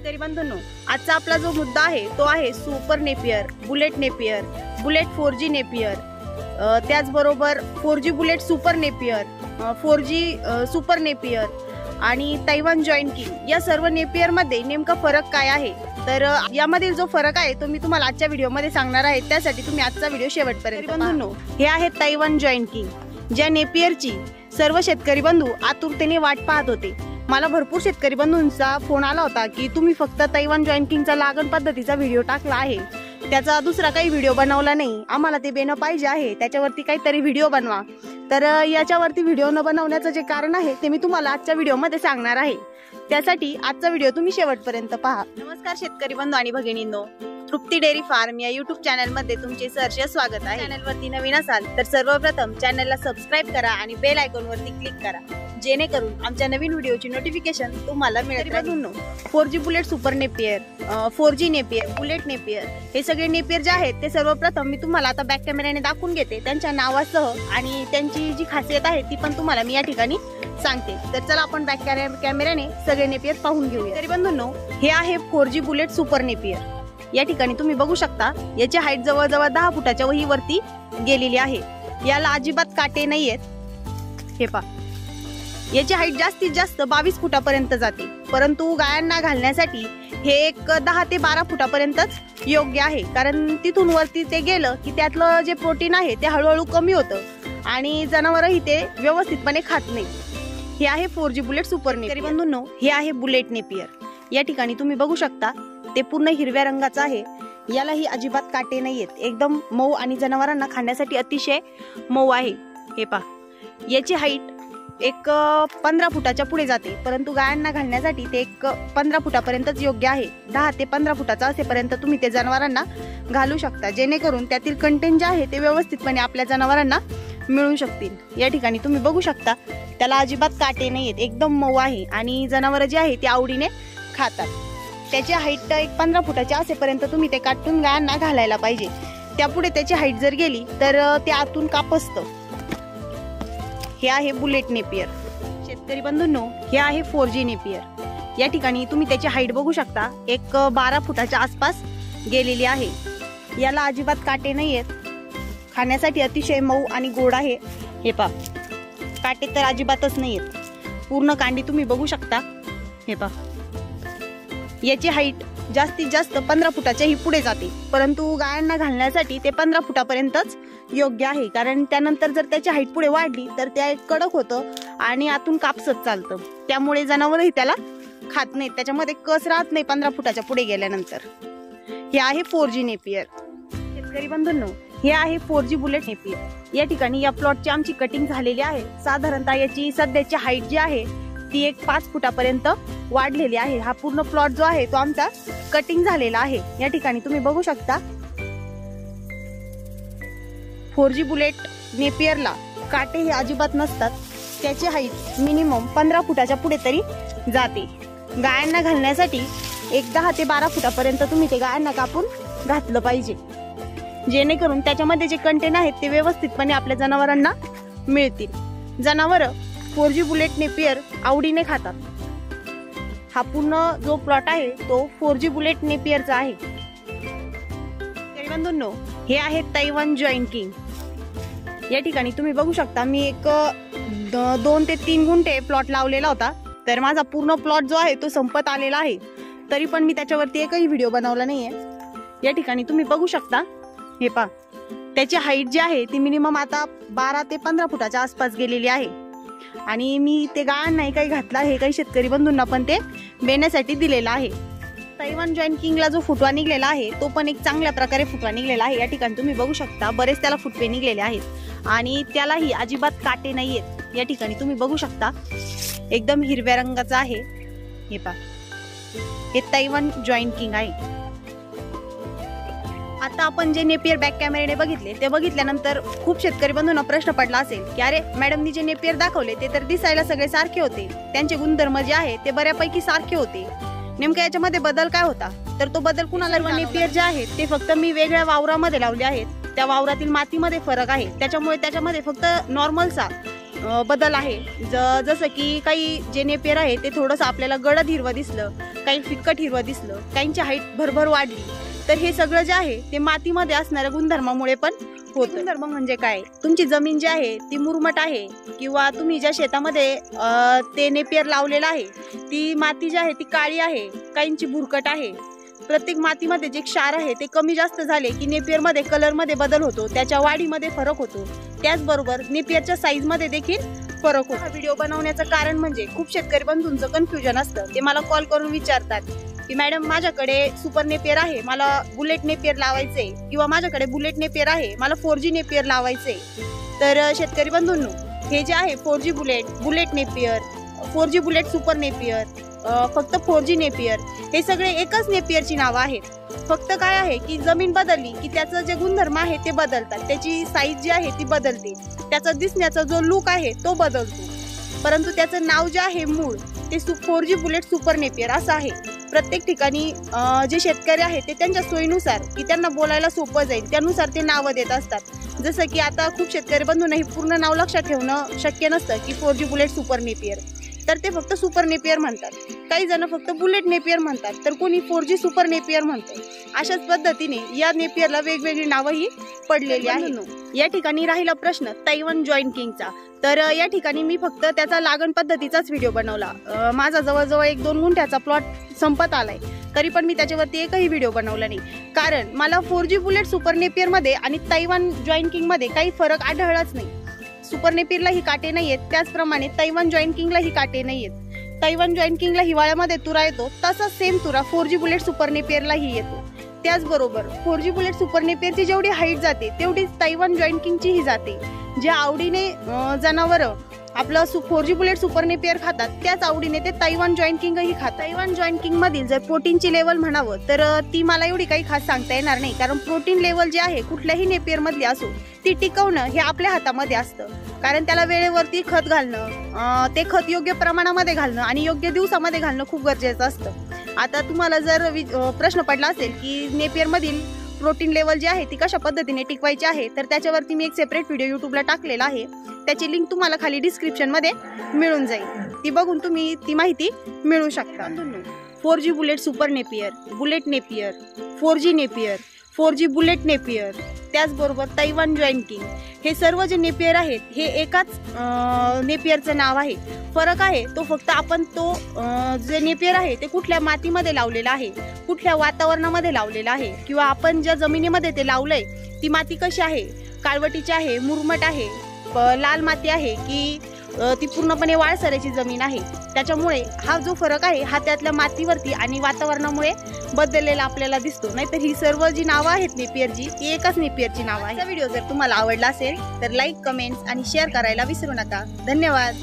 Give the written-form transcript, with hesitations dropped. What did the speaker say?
शेतकरी बंधूंनो, आजचा आपला जो मुद्दा आहे तो आहे super Napier, bullet Napier, bullet 4G Napier, त्याचबरोबर 4G bullet super Napier, 4G super Napier आणि तैवान जॉईंट किंग या सर्व नेपियर मध्ये नेमका फरक काय आहे। तर यामधील जो फरक आहे तो मी तुम्हाला आजच्या व्हिडिओमध्ये सांगणार आहे। त्यासाठी तुम्ही आजचा व्हिडिओ शेवटपर्यंत बंधूंनो, हे आहे तैवान जॉईंट किंग, ज्या नेपियरची सर्व शेतकरी बंधू आतुरतेने वाट पाहत होते। मला भरपूर शेतकरी बंधूंचा फोन आला होता की तुम्ही फक्त तैवान जॉईंट किंगचा लागण पद्धतीचा व्हिडिओ टाकला आहे, त्याचा दुसरा काही व्हिडिओ बनवला नाही, आम्हाला ते बेन पाहिजे आहे, त्याच्यावरती काहीतरी व्हिडिओ बनवा। तर याच्यावरती व्हिडिओ न बनवण्याचं जे कारण आहे ते मी तुम्हाला आजच्या व्हिडिओमध्ये सांगणार आहे। त्यासाठी आजचा व्हिडिओ तुम्ही शेवटपर्यंत पहा। नमस्कार शेतकरी बंधू आणि भगिनींनो, तृप्ती डेअरी फार्म या YouTube चॅनल मध्ये तुमचे सहर्ष स्वागत आहे। चॅनल वरती नवीन असाल तर सर्वप्रथम चॅनलला सबस्क्राइब करा आणि बेल आयकॉन वरती क्लिक करा, जेणेकरून आमच्या नवीन व्हिडिओची नोटिफिकेशन तुम्हाला मिळत राहील। 4G bullet super Napier, 4G Napier, bullet Napier हे सगळे नेपियर जे आहेत ते सर्वप्रथम मी तुम्हाला आता बॅक कॅमेऱ्याने दाखवून घेते, त्यांच्या नावासह आणि त्यांची जी खासियत आहे ती पण तुम्हाला मी या ठिकाणी सांगते। तर चला आपण बॅक कॅमेऱ्याने सगळे नेपियर पाहून घेऊया। तरी बंधूंनो, हे आहे 4G बुलेट सुपर नेपियर। या ठिकाणी तुम्ही बघू शकता याची हाईट जवळजवळ 10 फुटाच्या वहीवरती गेलेली आहे। याला अजिबात काटे नाहीयेत। हे पहा, याची हाईट जास्तीत जास्त 22 फुटापर्यंत जाते, परंतु गायांना घालण्यासाठी हे एक 10 ते 12 फुटापर्यंतच योग्य आहे, कारण तिथून वरती ते गेलं की त्यातलं जे प्रोटीन आहे ते हळूहळू कमी होतं आणि जनावरही ते व्यवस्थितपणे खात नाही। हे आहे 4G बुलेट सुपर नेपियर। बंधूंनो, हे आहे बुलेट नेपियर। या ठिकाणी तुम्ही बघू शकता ते पूर्ण हिरव्या रंगाचं आहे, यालाही अजिबात काटे नाहीयेत, एकदम मऊ आणि जनावरांना खाण्यासाठी अतिशय मऊ आहे। हे पहा, याची हाईट एक 15 फुटाच्या पुढे जाते, परंतु गायांना घालण्यासाठी ते एक 15 फुटापर्यंतच योग्य आहे। 10 ते 15 फुटाचा असेपर्यंत तुम्ही ते जनावरांना घालू शकता, जेणेकरून त्यातील कंटेंट जे आहे ते व्यवस्थितपणे आपल्या जनावरांना मिळू शकतील। या ठिकाणी तुम्ही बघू शकता त्याला अजिबात काटे नाहीयेत, एकदम मऊ आहे आणि जनावर जे आहे ते आवडीने खातात। त्याची हाईट एक 15 फुटाची असेपर्यंत तुम्ही ते काटून गायांना घालायला पाहिजे, त्यापुढे त्याची हाईट जर गेली तर ते आतून कापसतं। हे आहे बुलेट नेपियर। शेतकरी बंधूंनो, हे आहे 4G नेपियर। या ठिकाणी तुम्ही त्याची हाईट बघू शकता, एक 12 फुटाच्या आसपास गेलेली आहे। याला अजिबात काटे नाहीयेत, खाण्यासाठी अतिशय मऊ आणि गोड आहे। हे पहा, काटे तर अजिबातच नाहीयेत, पूर्ण कांडी तुम्ही बघू शकता। हे पहा, याची हाईट जास्तीत जास्त 15 फुटाच्या ही पुढे जाते, परंतु गायांना घालण्यासाठी ते 15 फुटापर्यंतच योग्य आहे, कारण त्यानंतर जर त्याची हाईट पुढे वाढली तर त्या कडक होतं आणि आतून कापसत चालतं, त्यामुळे जनावरही त्याला खात नाहीत, त्याच्यामध्ये कस राहत नाही 15 फुटाच्या पुढे गेल्यानंतर। हे आहे 4G नेपियर। शेतकरी बंधूंनो, हे आहे 4G बुलेट नेपियर। या ठिकाणी या प्लॉटची आमची कटिंग झालेली आहे। साधारणतः याची सध्याची हाईट जी आहे ती एक 5 फुटापर्यंत वाढलेली आहे। हा पूर्ण प्लॉट जो आहे तो आमचा कटिंग झालेला आहे। या ठिकाणी तुम्ही बघू शकता 4G बुलेट नेपियरला काटे हे अजिबात नसतात, त्याची हाईट मिनिमम 15 फुटाच्या पुढे तरी जाते। गायांना घालण्यासाठी एक 10 ते 12 फुटापर्यंत तुम्ही ते गायांना कापून घातलं पाहिजे, जेणेकरून त्याच्यामध्ये जे कंटेंट आहेत ते व्यवस्थितपणे आपल्या जनावरांना मिळतील। जनावर 4G बुलेट नेपियर आवडीने खातात। हा पूर्ण जो प्लॉट आहे तो 4G बुलेट नेपियरचा आहे। बंधूंनो, हे आहे तैवान जॉईंट किंग। या ठिकाणी तुम्ही बघू शकता मी एक 2 ते 3 गुंठे प्लॉट लावलेला होता, तर माझा पूर्ण प्लॉट जो आहे तो संपत आलेला आहे, तरी पण मी त्याच्यावरती एकही व्हिडिओ बनवला नाहीये। या ठिकाणी तुम्ही बघू शकता, हे पहा, त्याची हाईट जी आहे ती मिनिमम आता 12 ते 15 फुटाच्या आसपास गेलेली आहे आणि मी ते गायांना काही घातलं आहे, काही शेतकरी बंधूंना पण ते बेण्यासाठी दिलेला आहे। तैवान जॉईंट किंगला जो फुटवा निघलेला आहे तो पण एक चांगल्या प्रकारे फुटवा निघलेला आहे। या ठिकाणी तुम्ही बघू शकता बरेच त्याला फुटवे निघलेले आहेत आणि त्यालाही अजिबात काटे नाहीयेत। या ठिकाणी तुम्ही बघू शकता एकदम हिरव्या रंगाचा आहे। हे पहा, हे तैवान जॉईंट किंग आहे। आता आपण जे नेपियर बॅक कॅमेऱ्याने बघितले ते बघितल्यानंतर खूप शेतकरी बंधूंना प्रश्न पडला असेल की अरे मॅडमनी जे नेपियर दाखवले ते तर दिसायला सगळे सारखे होते, त्यांचे गुणधर्म जे आहे ते बऱ्यापैकी सारखे होते, नेमका याच्यामध्ये बदल काय होता? तर तो बदल कुणाला नेपियर जे आहेत ते फक्त मी वेगळ्या वावरामध्ये लावले आहेत, त्या वावरातील मातीमध्ये फरक आहे, त्याच्यामुळे त्याच्यामध्ये फक्त नॉर्मलचा बदल आहे। जसं की काही जे नेपियर आहे ते थोडंसं आपल्याला गडद हिरवं दिसलं काही फिक्कट हिरवं दिसलं, काहींची हाईट भरभर वाढली, तर हे सगळं जे आहे ते मातीमध्ये असणाऱ्या गुणधर्मामुळे पण होतं. गुणधर्म म्हणजे काय? तुमची जमीन जी आहे ती मुरमट आहे किंवा तुम्ही ज्या शेतामध्ये ते नेपियर लावलेलं आहे ती माती जी आहे ती काळी आहे, काहींची भुरकट आहे. प्रत्येक मातीमध्ये जे क्षार आहे ते कमी जास्त झाले की नेपियरमध्ये कलरमध्ये बदल होतो, त्याच्या वाढीमध्ये फरक होतो. त्याचबरोबर नेपियरच्या साईजमध्ये देखील फरक होतो. हा व्हिडिओ बनवण्याचं कारण म्हणजे खूप शेतकरी बंधूंचं कन्फ्युजन असतं. ते मला कॉल करून विचारतात की मॅडम माझ्याकडे सुपर नेपियर आहे, मला बुलेट नेपियर लावायचे, किंवा माझ्याकडे बुलेट नेपियर आहे, मला 4G नेपियर लावायचे. तर शेतकरी बंधूंनो, हे जे आहे 4G bullet, bullet Napier, 4G bullet super Napier, फक्त 4G नेपियर, हे सगळे एकच नेपियरची नावं आहेत. फक्त काय आहे की जमीन बदलली की त्याचं जे गुणधर्म आहे ते बदलतात, त्याची साईज जी आहे ती बदलते, त्याचा दिसण्याचा जो लुक आहे तो बदलतो. परंतु त्याचं नाव जे आहे मूळ ते 4G बुलेट सुपर नेपियर असं आहे. प्रत्येक ठिकाणी जे शेतकरी आहेत ते त्यांच्या सोयीनुसार की त्यांना बोलायला सोपं जाईल त्यानुसार ते नावं देत असतात. जसं की आता खूप शेतकरी बंधूंना हे पूर्ण नाव लक्षात ठेवणं शक्य नसतं की 4G बुलेट सुपर नेपियर, तर ते फक्त सुपर नेपियर म्हणतात. काही जण फक्त बुलेट नेपियर म्हणतात, तर कोणी 4G सुपर नेपियर म्हणतं. अशाच पद्धतीने या नेपियरला वेगवेगळी नावंही पडलेली आहेत. या ठिकाणी राहिला प्रश्न तैवान जॉईंट किंगचा, तर या ठिकाणी मी फक्त त्याचा लागण पद्धतीचाच व्हिडिओ बनवला. माझा जवळजवळ 1-2 गुंठ्याचा प्लॉट संपत आलाय, तरी पण मी त्याच्यावरती एकही व्हिडिओ बनवला नाही. कारण मला 4G बुलेट सुपर नेपियरमध्ये आणि तैवान जॉईंट किंगमध्ये काही फरक आढळलाच नाही. सुपर नेपियरलाही काटे नाही आहेत, त्याचप्रमाणे तैवान जॉईंट किंगलाही काटे नाही आहेत. तैवान जॉईंट किंगला हिवाळ्यामध्ये तुरा येतो, तसाच सेम तुरा 4G बुलेट सुपर नेपियरलाही येतो. त्याचबरोबर 4G बुलेट सुपर नेपियरची जेवढी हाईट जाते तेवढीच तैवान जॉईंट किंगचीही जाते. ज्या आवडीने जनावरं आपलं 4G बुलेट सुपर नेपियर खातात त्याच आवडीने ते तैवान जॉईंट किंगही खातात. तैवान जॉईंट किंग मधील जर प्रोटीनची लेवल म्हणावं तर ती मला एवढी काही खास सांगता येणार नाही, कारण प्रोटीन लेवल जी आहे कुठल्याही नेपियर मधली असो ती टिकवणं हे आपल्या हातामध्ये असतं. कारण त्याला वेळेवरती खत घालणं, ते खत योग्य प्रमाणामध्ये घालणं आणि योग्य दिवसामध्ये घालणं खूप गरजेचं असतं. आता तुम्हाला जर प्रश्न पडला असेल की नेपियर मधील प्रोटीन लेवल जी आहे ती कशा पद्धतीने टिकवायची आहे, तर त्याच्यावरती मी एक सेपरेट व्हिडिओ यूट्यूबला टाकलेला आहे. त्याची लिंक तुम्हाला खाली डिस्क्रिप्शन मध्ये मिळून जाईल, ती बघून तुम्ही ती माहिती मिळू शकता. 4G bullet super Napier, bullet Napier, 4G Napier, 4G bullet Napier, त्याचबरोबर तैवान जॉईंट किंग, हे सर्व जे नेपियर आहेत हे एकाच नेपियरचं नाव आहे. फरक आहे तो फक्त आपण तो जे नेपियर आहे ते कुठल्या मातीमध्ये लावलेलं आहे, कुठल्या वातावरणामध्ये लावलेलं आहे, किंवा आपण ज्या जमिनीमध्ये ते लावलंय ती माती कशी आहे, काळवटीची आहे, मुरमट आहे, लाल माती आहे की ती पूर्णपणे वाळसराची जमीन आहे. त्याच्यामुळे हा जो फरक आहे हा त्यातल्या मातीवरती आणि वातावरणामुळे बदललेला आपल्याला दिसतो. नाहीतर ही सर्व जी नावं आहेत नेपियरची ती एकाच नेपियरची नावं आहे. हा व्हिडिओ जर तुम्हाला आवडला असेल तर लाईक, कमेंट्स आणि शेअर करायला विसरू नका. धन्यवाद.